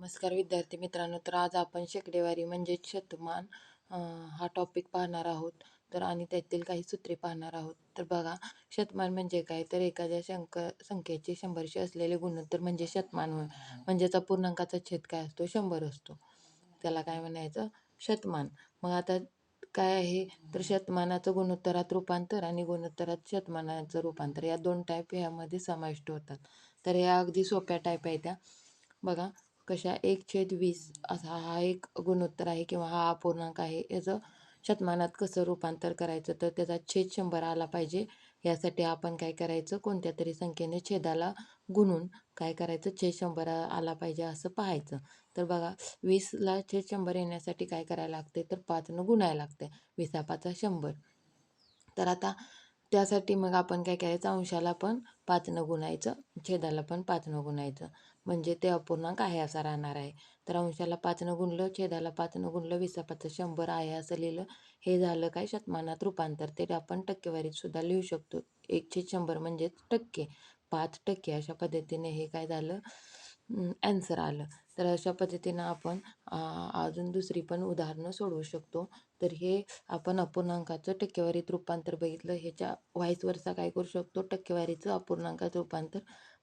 नमस्कार विद्यार्थी मित्रांनो. तर आज आपण शेकडेवारी म्हणजेच शतमान हा टॉपिक पाहणार आहोत. तर आणि त्यातील काही सूत्रे पाहणार आहोत. तर बघा, शतमान म्हणजे काय, तर एखाद्या संख्येचे 100शी असलेले गुणोत्तर म्हणजे शतमान होय. म्हणजेच अपूर्णांकाचा छेद काय असतो, 100 असतो. त्याला काय म्हणायचं, शतमान. मग आता काय आहे, तर शतमानाचं गुणोत्तरात रूपांतर आणि गुणोत्तरात शतमानाचं रूपांतर या दोन टाईप यामध्ये समाविष्ट होतात. तर या अगदी सोप्या टाईप आहे त्या. बघा कशा, 1/20 असा हा एक गुणोत्तर आहे किंवा हा अपूर्णांक आहे. याचं शतमानात कसं रूपांतर करायचं, तर त्याचा छेद 100 आला पाहिजे. यासाठी आपण काय करायचं, कोणत्या तरी संख्येने छेदाला गुणून काय करायचं, छेद 100 आला पाहिजे असं पाहायचं. तर बघा, 20ला छेद 100 येण्यासाठी काय करायला लागते, तर 5नं गुणायला लागते. 20 100. तर आता त्यासाठी मग आपण काय करायचं, अंशाला पण 5नं गुणायचं, छेदाला पण 5नं गुणायचं. म्हणजे ते अपूर्णांक आहे असा राहणार आहे. तर अंशाला 5नं गुणलं, छेदाला 5नं गुणलं, 20 100 आहे असं लिहिलं. हे झालं काय, शतमानात रूपांतर. ते आपण टक्केवारीत सुद्धा लिहू शकतो. 1/100 म्हणजेच टक्के, 5% अशा पद्धतीने हे काय झालं, ॲन्सर आलं. तर अशा पद्धतीनं आपण अजून दुसरी पण उदाहरणं सोडवू शकतो. तर हे आपण अपूर्णांकाचं टक्केवारीत रूपांतर बघितलं. ह्याच्या व्हाईस वर्सा काय करू शकतो, टक्केवारीचं अपूर्णांकात रूपांतर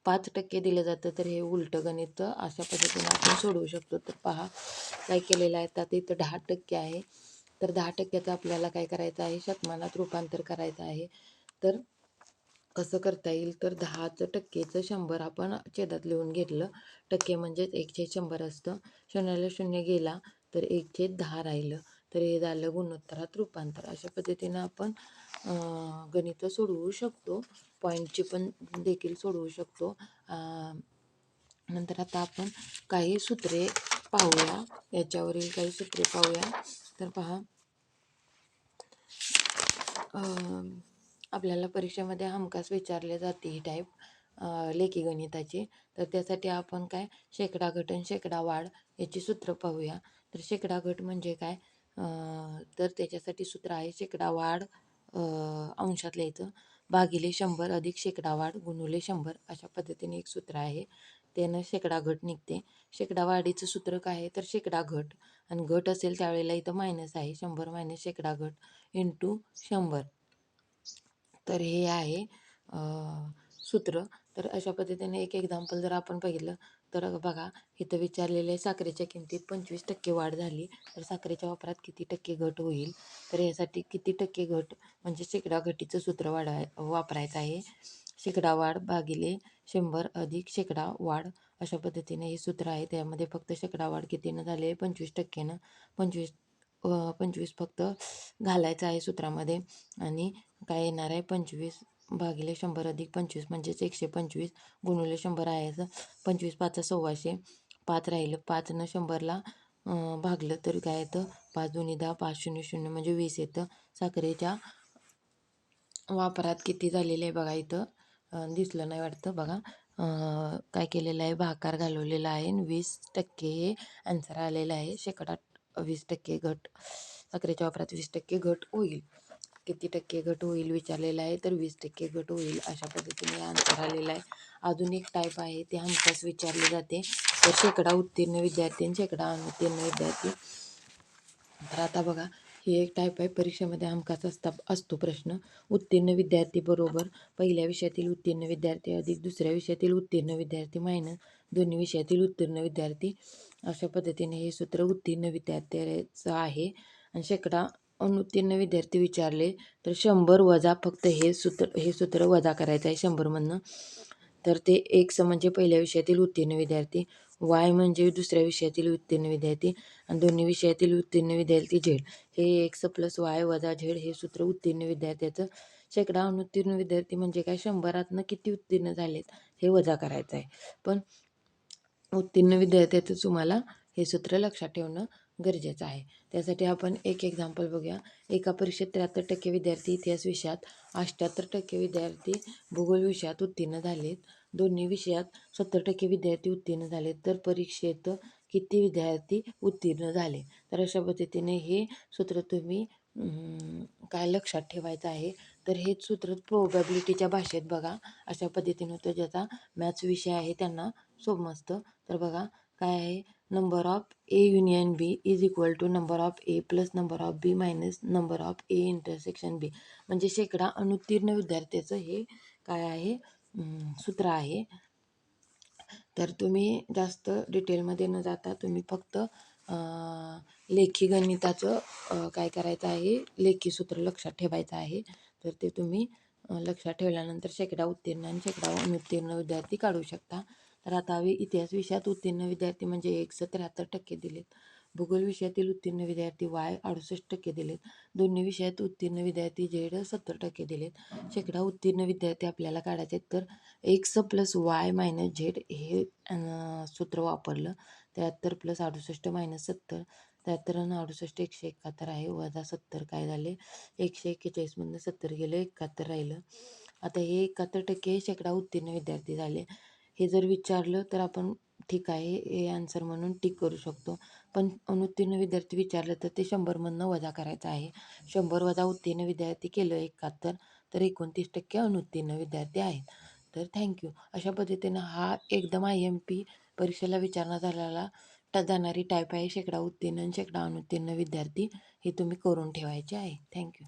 5% दिलं जातं, तर हे उलटं गणित अशा पद्धतीने आपण सोडवू शकतो. तर पहा काय केलेलं आहे, तर इथं 10% आहे. तर 10%चं आपल्याला काय करायचं आहे, शतमानात रूपांतर करायचं आहे. तर कसं करता येईल, तर 10% 100 आपण छेदात लिहून घेतलं. टक्के म्हणजेच 1/100 असतं. शून्याला शून्य गेला तर 1/10 राहिलं. तर हे झालं गुणोत्तरात रूपांतर. अशा पद्धतीनं आपण गणितं सोडवू शकतो. पॉईंटची पण देखील सोडवू शकतो. नंतर आता आपण काही सूत्रे पाहूया. याच्यावरील काही सूत्रे पाहूया. तर पहा, आपल्याला परीक्षेमध्ये हमखास विचारले जाते ही टाईप लेखी गणिताची. तर त्यासाठी आपण काय, शेकडा घट आणि शेकडा वाढ याची सूत्र पाहूया. तर शेकडा घट म्हणजे काय, तर त्याच्यासाठी सूत्र आहे शेकडा वाढ अंशात लिहायचं, भागिले 100 अधिक शेकडा वाढ गुणुले 100 अशा पद्धतीने एक सूत्र आहे. त्यानं शेकडा घट निघते. शेकडा वाढीचं सूत्र काय आहे, तर शेकडा घट, आणि घट असेल त्यावेळेला इथं मायनस आहे, 100 मायनस शेकडा घट इंटू 100. तर हे आहे सूत्र. तर अशा पद्धतीने एक एक्झाम्पल जर आपण बघितलं, तर बघा इथं विचारलेलं आहे, साखरेच्या किमतीत 25% वाढ झाली, तर साखरेच्या वापरात किती टक्के घट होईल. तर यासाठी किती टक्के घट म्हणजे शेकडा घटीचं सूत्र वापरायचं आहे. शेकडा वाढ भागिले 100 अधिक शेकडा वाढ अशा पद्धतीने हे सूत्र आहे. त्यामध्ये फक्त शेकडा वाढ कितीनं झाले, 25%नं. 25 फक्त घालायचं आहे सूत्रामध्ये, आणि काय येणार आहे, 25 भागिले 100 अधिक 25 म्हणजेच 125 गुणिले 100 आहे. 25 5 100, 5 राहिलं, 5नं 100ला भागलं तर काय येतं, 5 दुनी 10, 5 0 0 म्हणजे 20 येतं. साखरेच्या वापरात किती झालेलं आहे बघा, इथं दिसलं नाही वाटतं. बघा काय केलेलं आहे, भाकार घालवलेला आहे आणि 20% हे आन्सर आलेलं आहे. शेकडा 20% घट, साखरेच्या वापरात 20% घट होईल. किती टक्के घट होईल विचारलेलं आहे, तर 20% घट होईल अशा पद्धतीने आन्सर आलेला आहे. अजून एक टाईप आहे, ते हमखास विचारले जाते, तर शेकडा उत्तीर्ण विद्यार्थी आणि शेकडा अनुत्तीर्ण विद्यार्थी. तर आता बघा, ही एक टाईप आहे, परीक्षेमध्ये हमखास असतो प्रश्न. उत्तीर्ण विद्यार्थी बरोबर पहिल्या विषयातील उत्तीर्ण विद्यार्थी अधिक दुसऱ्या विषयातील उत्तीर्ण विद्यार्थी मायनस दोन्ही विषयातील उत्तीर्ण विद्यार्थी. अशा पद्धतीने हे सूत्र उत्तीर्ण विद्यार्थ्याचं आहे. आणि शेकडा अनुत्तीर्ण विद्यार्थी विचारले, तर 100 वजा फक्त हे सूत्र वजा करायचं आहे 100मधनं. तर ते एक्स म्हणजे पहिल्या विषयातील उत्तीर्ण विद्यार्थी, वाय म्हणजे दुसऱ्या विषयातील उत्तीर्ण विद्यार्थी, आणि दोन्ही विषयातील उत्तीर्ण विद्यार्थी झेड. हे एक्स प्लस वाय वजा झेड हे सूत्र उत्तीर्ण विद्यार्थ्याचं. शेकडा अनुत्तीर्ण विद्यार्थी म्हणजे काय, 100तनं किती उत्तीर्ण झालेत हे वजा करायचं आहे. पण उत्तीर्ण विद्यार्थ्याचं तुम्हाला हे सूत्र लक्षात ठेवणं गरजेचं आहे. त्यासाठी आपण एक एक्झाम्पल बघूया. एका परीक्षेत 73% विद्यार्थी इतिहास विषयात, 78% विद्यार्थी भूगोल विषयात उत्तीर्ण झालेत, दोन्ही विषयात 70% विद्यार्थी उत्तीर्ण झालेत, तर परीक्षेत किती विद्यार्थी उत्तीर्ण झाले. तर अशा पद्धतीने हे सूत्र तुम्ही काय लक्षात ठेवायचं आहे. तर हेच सूत्र प्रोबॅबिलिटीच्या भाषेत बघा अशा पद्धतीनं होतं, ज्याचा मॅथ्स विषय आहे त्यांना समजतं. तर बघा काय आहे, number of A union B is equal to number of A plus number of B minus number of A intersection B. म्हणजे शेकडा अनुत्तीर्ण विद्यार्थ्याचं हे काय आहे, सूत्र आहे. तर तुम्ही जास्त डिटेलमध्ये न जाता तुम्ही फक्त लेखी गणिताचं काय करायचं आहे, लेखी सूत्र लक्षात ठेवायचं आहे. तर ते तुम्ही लक्षात ठेवल्यानंतर शेकडा उत्तीर्ण आणि शेकडा अनुत्तीर्ण विद्यार्थी काढू शकता. तर आता हवे इतिहास विषयात उत्तीर्ण विद्यार्थी म्हणजे 73% दिलेत. भूगोल विषयातील उत्तीर्ण विद्यार्थी वाय 68% दिलेत. दोन्ही विषयात उत्तीर्ण विद्यार्थी झेड 70% दिलेत. शेकडा उत्तीर्ण विद्यार्थी आपल्याला काढायचे तर x plus y minus Z हे सूत्र वापरलं. 73 प्लस 68 मायनस 70, 73 आणि 68 171 आहे, वजा 70 काय झाले 141मधनं 70 गेलं 71 राहिलं. आता हे 71% शेकडा उत्तीर्ण विद्यार्थी झाले. हे जर विचारलं तर आपण ठीक आहे हे आन्सर म्हणून टिक करू शकतो. पण अनुत्तीर्ण विद्यार्थी विचारलं तर ते 100मधनं वजा करायचं आहे. 100 वजा उत्तीर्ण विद्यार्थी केलं 71, तर 29% अनुत्तीर्ण विद्यार्थी आहेत. तर थँक्यू. अशा पद्धतीनं हा एकदम IMP परीक्षेला विचारण्यात आलेला जाणारी टाईप आहे शेकडा उत्तीर्ण आणि शेकडा अनुत्तीर्ण विद्यार्थी. हे तुम्ही करून ठेवायचे आहे. थँक्यू.